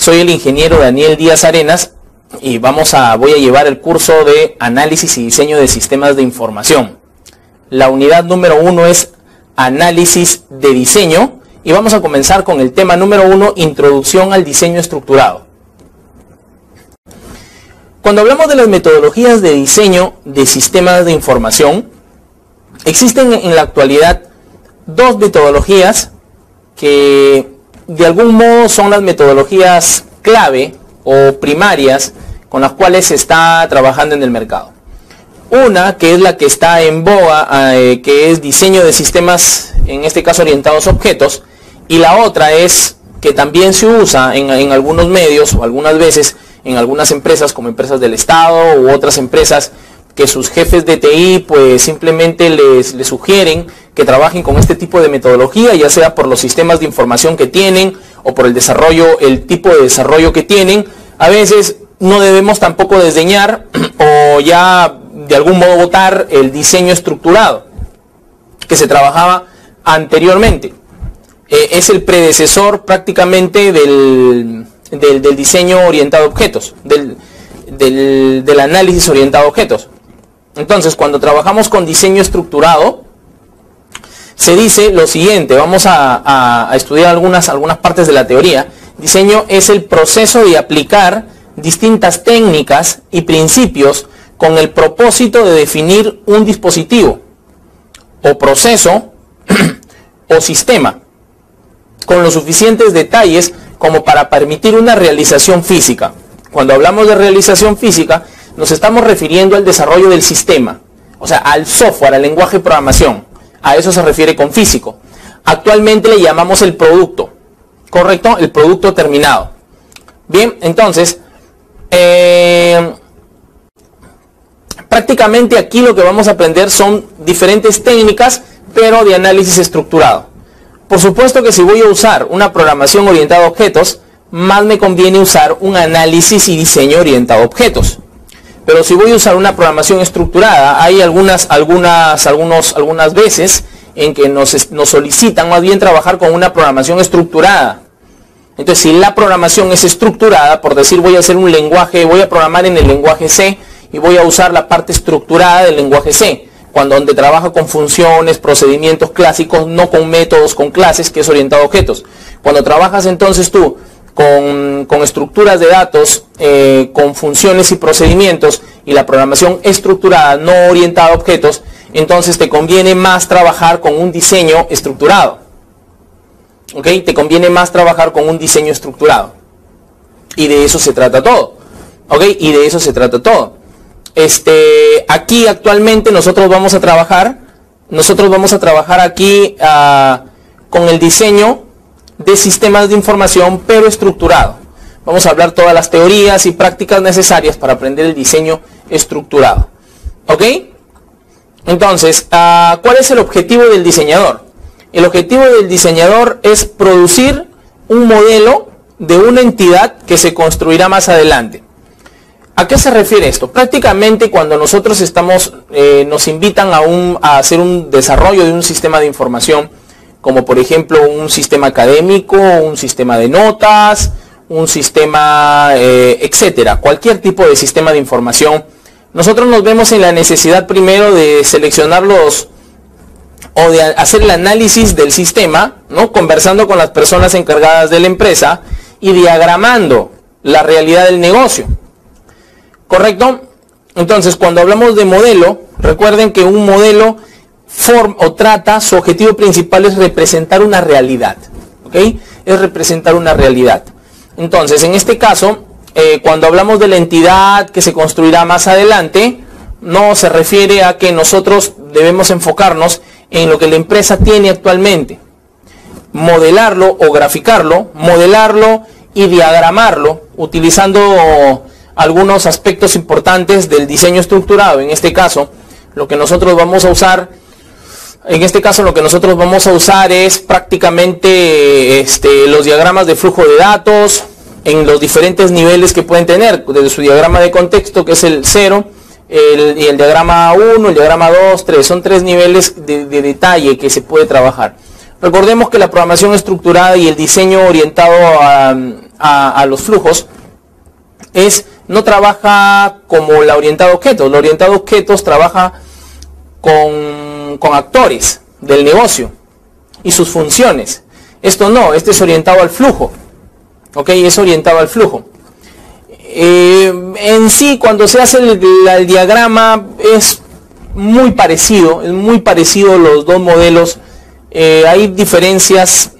Soy el ingeniero Daniel Díaz Arenas y voy a llevar el curso de Análisis y Diseño de Sistemas de Información. La unidad número 1 es Análisis de Diseño y vamos a comenzar con el tema número 1, Introducción al Diseño Estructurado. Cuando hablamos de las metodologías de diseño de sistemas de información, existen en la actualidad dos metodologías que de algún modo son las metodologías clave o primarias con las cuales se está trabajando en el mercado. Una que es la que está en boga, que es diseño de sistemas, en este caso orientados a objetos, y la otra es que también se usa en algunos medios o algunas veces en algunas empresas como empresas del Estado u otras empresas que sus jefes de TI pues simplemente les sugieren que trabajen con este tipo de metodología, ya sea por los sistemas de información que tienen o por el tipo de desarrollo que tienen. A veces no debemos tampoco desdeñar o ya de algún modo votar el diseño estructurado que se trabajaba anteriormente. Es el predecesor prácticamente del diseño orientado a objetos, del análisis orientado a objetos. Entonces, cuando trabajamos con diseño estructurado, se dice lo siguiente, vamos a estudiar algunas partes de la teoría. Diseño es el proceso de aplicar distintas técnicas y principios con el propósito de definir un dispositivo, o proceso, o sistema, con los suficientes detalles como para permitir una realización física. Cuando hablamos de realización física, nos estamos refiriendo al desarrollo del sistema, o sea, al software, al lenguaje de programación. A eso se refiere con físico. Actualmente le llamamos el producto, ¿correcto? El producto terminado. Bien, entonces, prácticamente aquí lo que vamos a aprender son diferentes técnicas, pero de análisis estructurado. Por supuesto que si voy a usar una programación orientada a objetos, más me conviene usar un análisis y diseño orientado a objetos. Pero si voy a usar una programación estructurada, hay algunas veces en que nos solicitan más bien trabajar con una programación estructurada. Entonces, si la programación es estructurada, por decir voy a hacer un lenguaje, voy a programar en el lenguaje C y voy a usar la parte estructurada del lenguaje C, donde trabaja con funciones, procedimientos clásicos, no con métodos, con clases, que es orientado a objetos. Cuando trabajas entonces tú con estructuras de datos, con funciones y procedimientos, y la programación estructurada, no orientada a objetos, entonces te conviene más trabajar con un diseño estructurado. ¿Ok? Te conviene más trabajar con un diseño estructurado. Y de eso se trata todo. ¿Ok? Y de eso se trata todo. Aquí actualmente nosotros vamos a trabajar aquí con el diseño de sistemas de información, pero estructurado. Vamos a hablar todas las teorías y prácticas necesarias para aprender el diseño estructurado. ¿Ok? Entonces, ¿cuál es el objetivo del diseñador? El objetivo del diseñador es producir un modelo de una entidad que se construirá más adelante. ¿A qué se refiere esto? Prácticamente cuando nosotros nos invitan a hacer un desarrollo de un sistema de información, como por ejemplo un sistema académico, un sistema de notas, un sistema, etcétera, cualquier tipo de sistema de información, nosotros nos vemos en la necesidad primero de seleccionar o de hacer el análisis del sistema, ¿no? Conversando con las personas encargadas de la empresa y diagramando la realidad del negocio. ¿Correcto? Entonces, cuando hablamos de modelo, recuerden que un modelo su objetivo principal es representar una realidad. ¿Ok? Es representar una realidad. Entonces, en este caso, cuando hablamos de la entidad que se construirá más adelante, no se refiere a que nosotros debemos enfocarnos en lo que la empresa tiene actualmente. Modelarlo o graficarlo, modelarlo y diagramarlo, utilizando algunos aspectos importantes del diseño estructurado. En este caso, lo que nosotros vamos a usar es prácticamente los diagramas de flujo de datos en los diferentes niveles que pueden tener, desde su diagrama de contexto, que es el 0, y el diagrama 1, el diagrama 2, 3, son 3 niveles de detalle que se puede trabajar. Recordemos que la programación estructurada y el diseño orientado a los flujos no trabaja como la orientada a objetos. La orientada a objetos trabaja con actores del negocio y sus funciones. Esto no, este es orientado al flujo. ¿Ok? Es orientado al flujo. En sí, cuando se hace el diagrama es muy parecido los dos modelos. Hay diferencias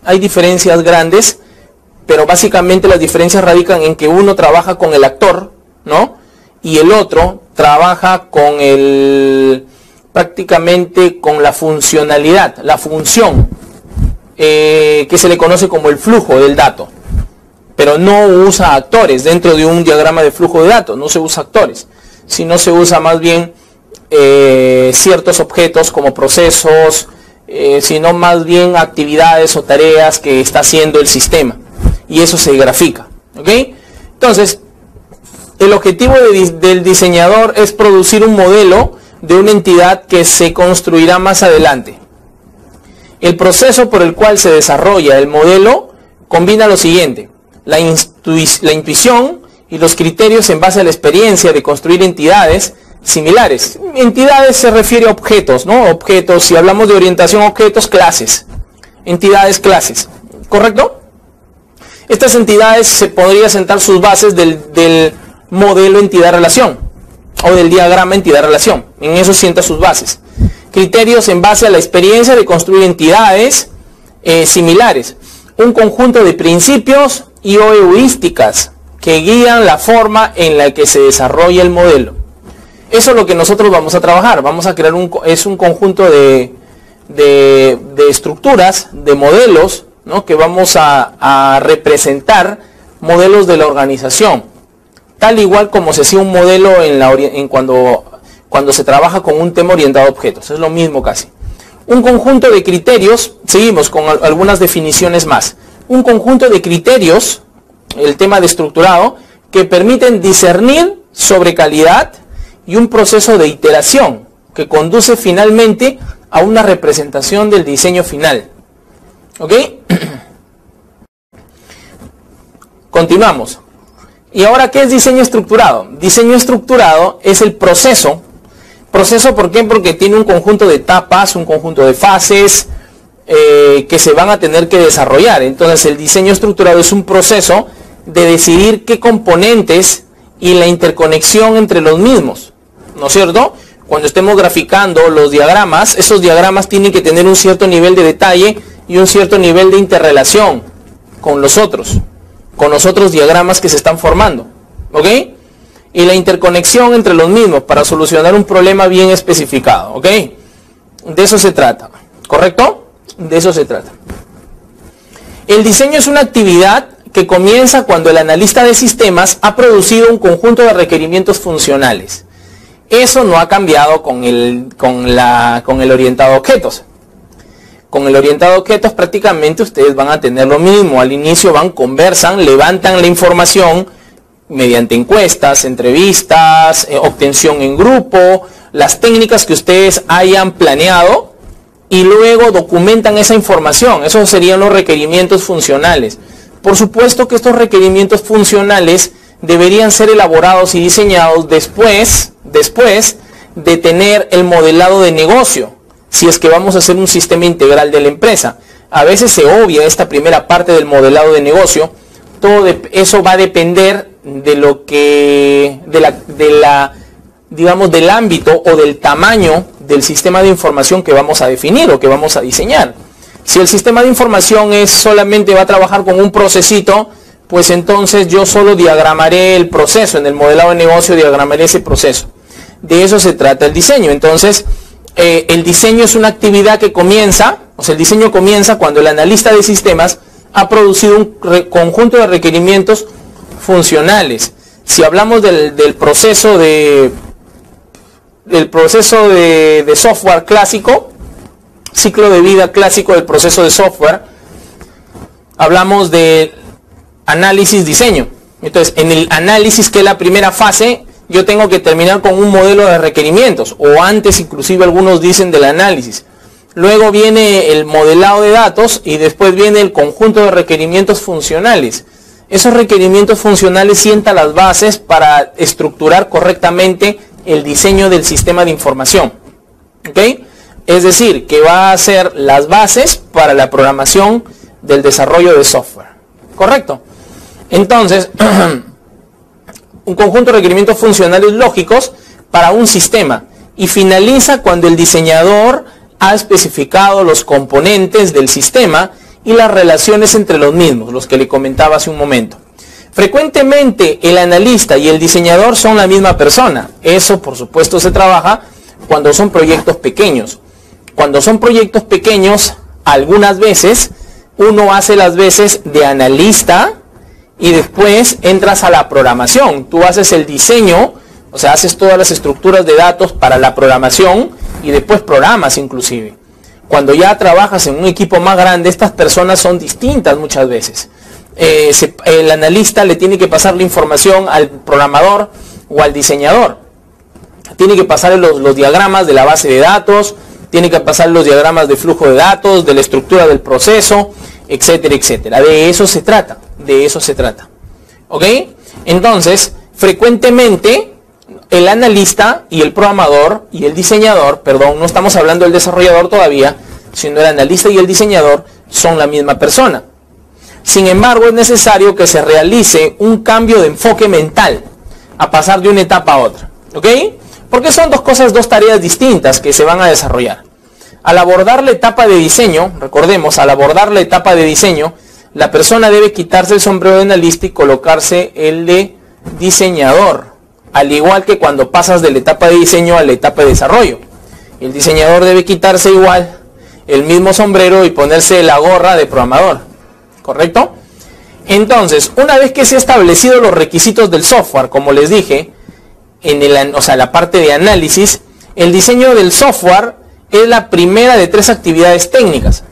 grandes, pero básicamente las diferencias radican en que uno trabaja con el actor, ¿no? Y el otro trabaja con prácticamente con la funcionalidad, la función, que se le conoce como el flujo del dato. Pero no usa actores dentro de un diagrama de flujo de datos, no se usa actores, sino se usa más bien ciertos objetos como procesos, sino más bien actividades o tareas que está haciendo el sistema, y eso se grafica. ¿Ok? Entonces, el objetivo del diseñador es producir un modelo de una entidad que se construirá más adelante. El proceso por el cual se desarrolla el modelo combina lo siguiente: la intuición y los criterios en base a la experiencia de construir entidades similares. Entidades se refiere a objetos, ¿no? Objetos, si hablamos de orientación a objetos, clases. Entidades, clases. ¿Correcto? Estas entidades se podría sentar sus bases del modelo entidad-relación o del diagrama entidad-relación. En eso sienta sus bases. Criterios en base a la experiencia de construir entidades similares. Un conjunto de principios y o heurísticas que guían la forma en la que se desarrolla el modelo. Eso es lo que nosotros vamos a trabajar. Vamos a crear un conjunto de estructuras, de modelos, ¿no? Que vamos a representar modelos de la organización, tal igual como se hacía un modelo cuando se trabaja con un tema orientado a objetos. Es lo mismo casi. Un conjunto de criterios, seguimos con algunas definiciones más. Un conjunto de criterios, el tema de estructurado, que permiten discernir sobre calidad y un proceso de iteración que conduce finalmente a una representación del diseño final. ¿Ok? Continuamos. ¿Y ahora qué es diseño estructurado? Diseño estructurado es el proceso. ¿Proceso por qué? Porque tiene un conjunto de etapas, un conjunto de fases que se van a tener que desarrollar. Entonces el diseño estructurado es un proceso de decidir qué componentes y la interconexión entre los mismos, ¿no es cierto? Cuando estemos graficando los diagramas, esos diagramas tienen que tener un cierto nivel de detalle y un cierto nivel de interrelación con los otros diagramas que se están formando, ¿ok? Y la interconexión entre los mismos para solucionar un problema bien especificado, ¿ok? De eso se trata, ¿correcto? De eso se trata. El diseño es una actividad que comienza cuando el analista de sistemas ha producido un conjunto de requerimientos funcionales. Eso no ha cambiado con el orientado a objetos. Con el orientado a objetos prácticamente ustedes van a tener lo mismo. Al inicio conversan, levantan la información mediante encuestas, entrevistas, obtención en grupo, las técnicas que ustedes hayan planeado, y luego documentan esa información. Esos serían los requerimientos funcionales. Por supuesto que estos requerimientos funcionales deberían ser elaborados y diseñados después de tener el modelado de negocio, si es que vamos a hacer un sistema integral de la empresa. A veces se obvia esta primera parte del modelado de negocio. Todo eso va a depender de lo que digamos del ámbito o del tamaño del sistema de información que vamos a definir o que vamos a diseñar. Si el sistema de información solamente va a trabajar con un procesito, pues entonces yo solo diagramaré el proceso. En el modelado de negocio diagramaré ese proceso. De eso se trata el diseño. Entonces, el diseño es una actividad que comienza, el diseño comienza cuando el analista de sistemas ha producido un conjunto de requerimientos funcionales. Si hablamos del proceso de software clásico, ciclo de vida clásico del proceso de software, hablamos de análisis, diseño. Entonces, en el análisis, que es la primera fase, yo tengo que terminar con un modelo de requerimientos, o antes inclusive algunos dicen del análisis. luego viene el modelado de datos y después viene el conjunto de requerimientos funcionales. Esos requerimientos funcionales sientan las bases para estructurar correctamente el diseño del sistema de información. ¿Ok? Es decir, que va a ser las bases para la programación del desarrollo de software. ¿Correcto? Entonces, un conjunto de requerimientos funcionales lógicos para un sistema y finaliza cuando el diseñador ha especificado los componentes del sistema y las relaciones entre los mismos, los que le comentaba hace un momento. Frecuentemente el analista y el diseñador son la misma persona. Eso, por supuesto, se trabaja cuando son proyectos pequeños. Cuando son proyectos pequeños, algunas veces uno hace las veces de analista y después entras a la programación. Tú haces el diseño, o sea, haces todas las estructuras de datos para la programación y después programas inclusive. Cuando ya trabajas en un equipo más grande, estas personas son distintas muchas veces. El analista le tiene que pasar la información al programador o al diseñador. Tiene que pasar los diagramas de la base de datos, tiene que pasar los diagramas de flujo de datos, de la estructura del proceso, etcétera, etcétera. De eso se trata, ¿ok? Entonces, frecuentemente el analista y el programador y el diseñador, perdón, no estamos hablando del desarrollador todavía, sino el analista y el diseñador son la misma persona. Sin embargo, es necesario que se realice un cambio de enfoque mental a pasar de una etapa a otra, ¿ok? Porque son dos tareas distintas que se van a desarrollar. Al abordar la etapa de diseño, recordemos, al abordar la etapa de diseño, la persona debe quitarse el sombrero de analista y colocarse el de diseñador, al igual que cuando pasas de la etapa de diseño a la etapa de desarrollo. El diseñador debe quitarse igual el mismo sombrero y ponerse la gorra de programador, ¿correcto? Entonces, una vez que se han establecido los requisitos del software, como les dije, la parte de análisis, el diseño del software es la primera de 3 actividades técnicas: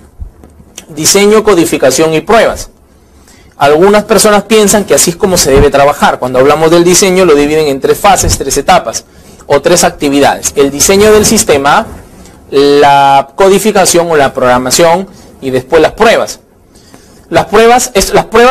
diseño, codificación y pruebas. Algunas personas piensan que así es como se debe trabajar. Cuando hablamos del diseño lo dividen en 3 fases, 3 etapas o 3 actividades: el diseño del sistema, la codificación o la programación y después las pruebas. Las pruebas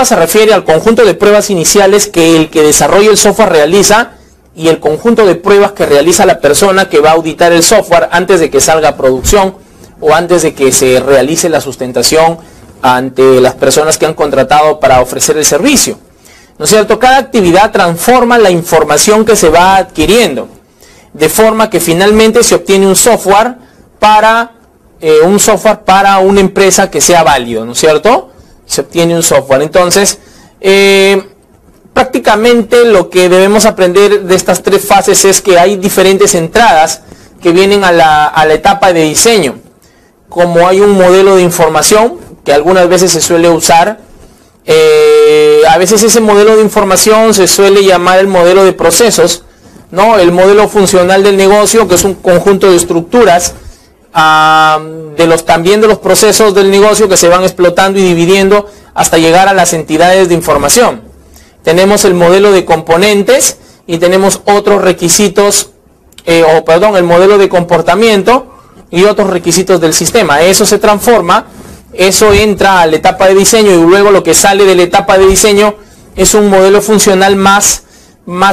se refiere al conjunto de pruebas iniciales que el que desarrolla el software realiza y el conjunto de pruebas que realiza la persona que va a auditar el software antes de que salga a producción o antes de que se realice la sustentación ante las personas que han contratado para ofrecer el servicio. ¿No es cierto? Cada actividad transforma la información que se va adquiriendo, de forma que finalmente se obtiene un software para una empresa que sea válido, ¿no es cierto? Se obtiene un software. Entonces, prácticamente lo que debemos aprender de estas 3 fases es que hay diferentes entradas que vienen a la etapa de diseño. Como hay un modelo de información que algunas veces se suele usar, a veces ese modelo de información se suele llamar el modelo de procesos, ¿no? El modelo funcional del negocio, que es un conjunto de estructuras también de los procesos del negocio que se van explotando y dividiendo hasta llegar a las entidades de información. Tenemos el modelo de componentes y tenemos otros requisitos, el modelo de comportamiento y otros requisitos del sistema. Eso se transforma, eso entra a la etapa de diseño y luego lo que sale de la etapa de diseño es un modelo funcional más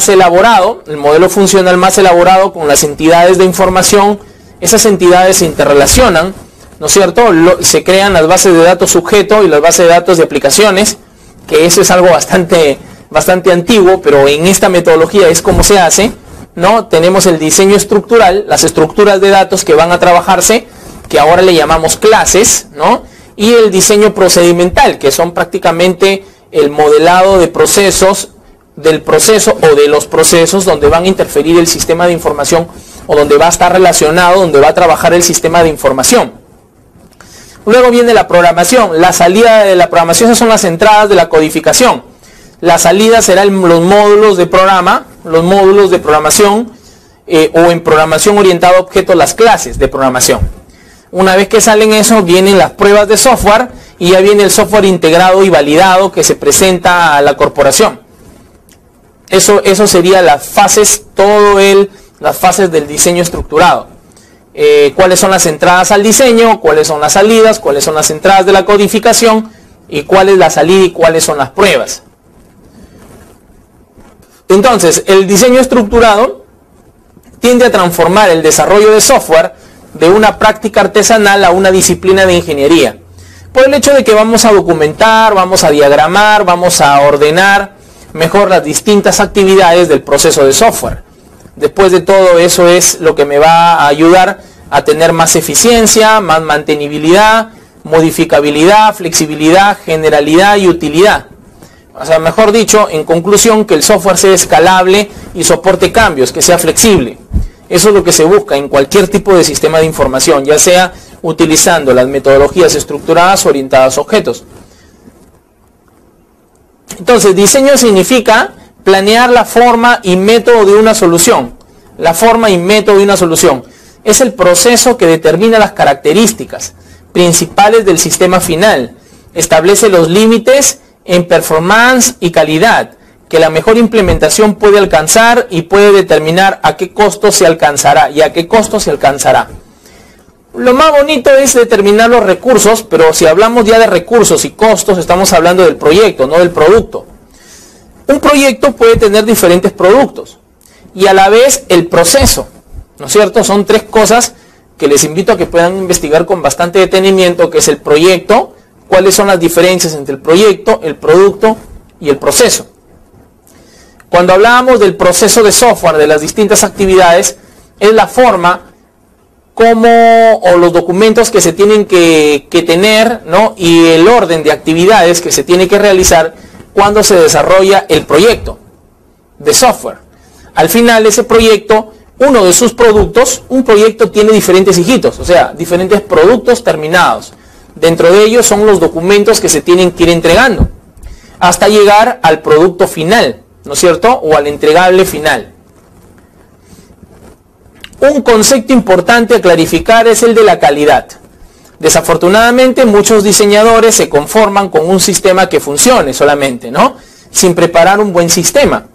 elaborado. El modelo funcional más elaborado con las entidades de información. Esas entidades se interrelacionan, ¿no es cierto? Se crean las bases de datos sujeto y las bases de datos de aplicaciones, que eso es algo bastante antiguo, pero en esta metodología es como se hace, ¿no? Tenemos el diseño estructural, las estructuras de datos que van a trabajarse, que ahora le llamamos clases, ¿no? Y el diseño procedimental, que son prácticamente el modelado de procesos, del proceso o de los procesos donde van a interferir el sistema de información o donde va a estar relacionado, donde va a trabajar el sistema de información. Luego viene la programación. La salida de la programación son las entradas de la codificación. La salida serán los módulos de programa, los módulos de programación o en programación orientada a objetos, las clases de programación. Una vez que salen eso, vienen las pruebas de software y ya viene el software integrado y validado que se presenta a la corporación. Eso sería las fases, las fases del diseño estructurado. cuáles son las entradas al diseño, cuáles son las salidas, cuáles son las entradas de la codificación y cuál es la salida y cuáles son las pruebas. Entonces, el diseño estructurado tiende a transformar el desarrollo de software de una práctica artesanal a una disciplina de ingeniería, por el hecho de que vamos a documentar, vamos a diagramar, vamos a ordenar mejor las distintas actividades del proceso de software. Después de todo, eso es lo que me va a ayudar a tener más eficiencia, más mantenibilidad, modificabilidad, flexibilidad, generalidad y utilidad. O sea, mejor dicho, en conclusión, que el software sea escalable y soporte cambios, que sea flexible. Eso es lo que se busca en cualquier tipo de sistema de información, ya sea utilizando las metodologías estructuradas orientadas a objetos. Entonces, diseño significa planear la forma y método de una solución. La forma y método de una solución es el proceso que determina las características principales del sistema final. Establece los límites en performance y calidad que la mejor implementación puede alcanzar y puede determinar a qué costo se alcanzará y a qué costo se alcanzará. Lo más bonito es determinar los recursos, pero si hablamos ya de recursos y costos, estamos hablando del proyecto, no del producto. Un proyecto puede tener diferentes productos y a la vez el proceso, ¿no es cierto? Son tres cosas que les invito a que puedan investigar con bastante detenimiento, que es el proyecto, cuáles son las diferencias entre el proyecto, el producto y el proceso. Cuando hablábamos del proceso de software, de las distintas actividades, es la forma como, o los documentos que se tienen que tener, ¿no? Y el orden de actividades que se tiene que realizar cuando se desarrolla el proyecto de software. Al final, ese proyecto, uno de sus productos, un proyecto tiene diferentes hijitos, o sea, diferentes productos terminados. Dentro de ellos son los documentos que se tienen que ir entregando, hasta llegar al producto final, ¿no es cierto? O al entregable final. Un concepto importante a clarificar es el de la calidad. Desafortunadamente, muchos diseñadores se conforman con un sistema que funcione solamente, ¿no? Sin preparar un buen sistema.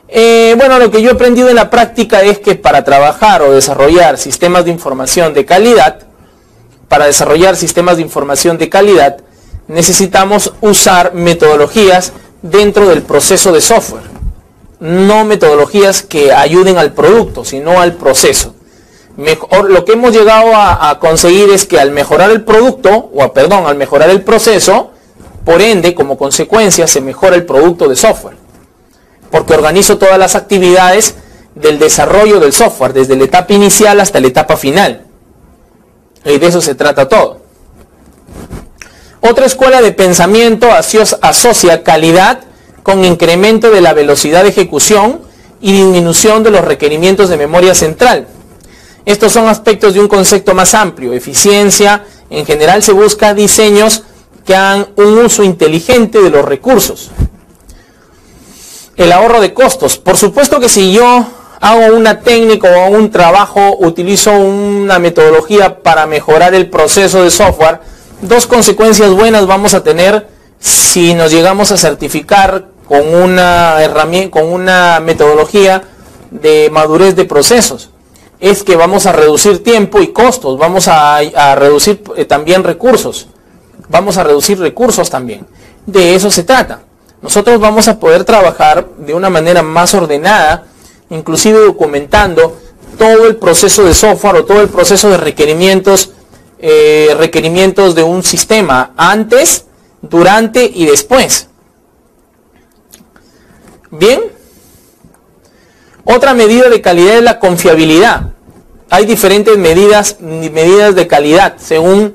Bueno, lo que yo he aprendido en la práctica es que para trabajar o desarrollar sistemas de información de calidad, necesitamos usar metodologías dentro del proceso de software. No metodologías que ayuden al producto, sino al proceso. Lo que hemos llegado a conseguir es que al mejorar el producto, al mejorar el proceso, por ende, como consecuencia, se mejora el producto de software. Porque organizo todas las actividades del desarrollo del software, desde la etapa inicial hasta la etapa final. Y de eso se trata todo. Otra escuela de pensamiento asocia calidad con incremento de la velocidad de ejecución y disminución de los requerimientos de memoria central. Estos son aspectos de un concepto más amplio. Eficiencia, en general se busca diseños que hagan un uso inteligente de los recursos. El ahorro de costos. Por supuesto que si yo hago una técnica o un trabajo, utilizo una metodología para mejorar el proceso de software, dos consecuencias buenas vamos a tener si nos llegamos a certificar con una herramienta, con una metodología de madurez de procesos. Es que vamos a reducir tiempo y costos, vamos a reducir también recursos, vamos a reducir recursos también. De eso se trata. Nosotros vamos a poder trabajar de una manera más ordenada, inclusive documentando todo el proceso de software o todo el proceso de requerimientos de un sistema antes, durante y después. Bien. Otra medida de calidad es la confiabilidad. Hay diferentes medidas de calidad según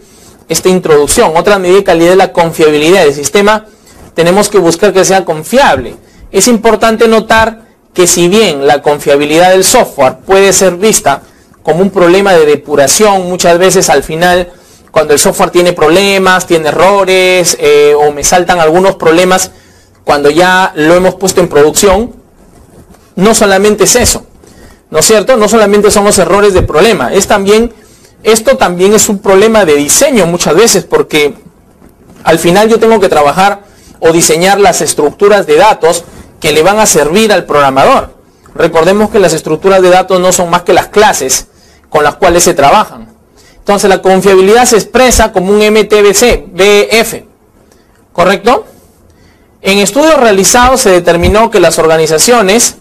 esta introducción. Otra medida de calidad es la confiabilidad del sistema. Tenemos que buscar que sea confiable. Es importante notar que si bien la confiabilidad del software puede ser vista como un problema de depuración, muchas veces al final, cuando el software tiene problemas, tiene errores o me saltan algunos problemas cuando ya lo hemos puesto en producción, no solamente es eso, ¿no es cierto? No solamente son los errores de problema, esto también es un problema de diseño muchas veces, porque al final yo tengo que trabajar o diseñar las estructuras de datos que le van a servir al programador. Recordemos que las estructuras de datos no son más que las clases con las cuales se trabajan. Entonces la confiabilidad se expresa como un MTBC, BF, ¿correcto? En estudios realizados se determinó que las organizaciones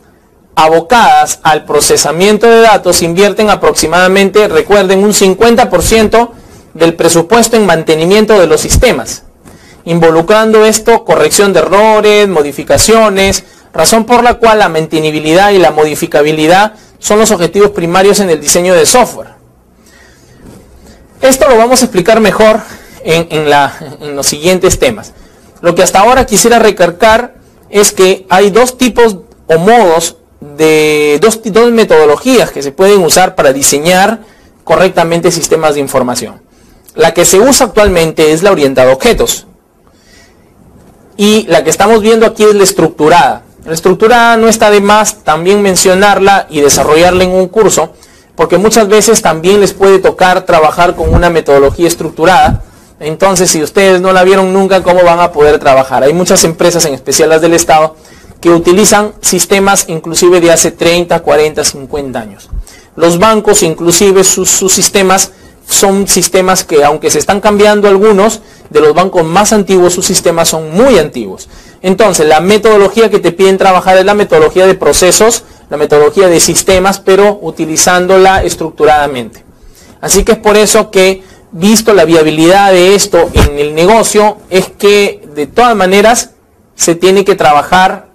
abocadas al procesamiento de datos invierten aproximadamente, recuerden, un 50% del presupuesto en mantenimiento de los sistemas, involucrando esto corrección de errores, modificaciones, razón por la cual la mantenibilidad y la modificabilidad son los objetivos primarios en el diseño de software. Esto lo vamos a explicar mejor en los siguientes temas. Lo que hasta ahora quisiera recalcar es que hay dos tipos o modos de dos metodologías que se pueden usar para diseñar correctamente sistemas de información. La que se usa actualmente es la orientada a objetos. Y la que estamos viendo aquí es la estructurada. La estructurada no está de más también mencionarla y desarrollarla en un curso, porque muchas veces también les puede tocar trabajar con una metodología estructurada. Entonces, si ustedes no la vieron nunca, ¿cómo van a poder trabajar? Hay muchas empresas, en especial las del Estado, que utilizan sistemas inclusive de hace 30, 40, 50 años. Los bancos, inclusive sus sistemas, son sistemas que, aunque se están cambiando algunos, de los bancos más antiguos, sus sistemas son muy antiguos. Entonces, la metodología que te piden trabajar es la metodología de procesos, la metodología de sistemas, pero utilizándola estructuradamente. Así que es por eso que, visto la viabilidad de esto en el negocio, es que de todas maneras se tiene que trabajar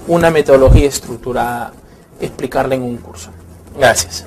una metodología estructurada, explicarla en un curso. Gracias.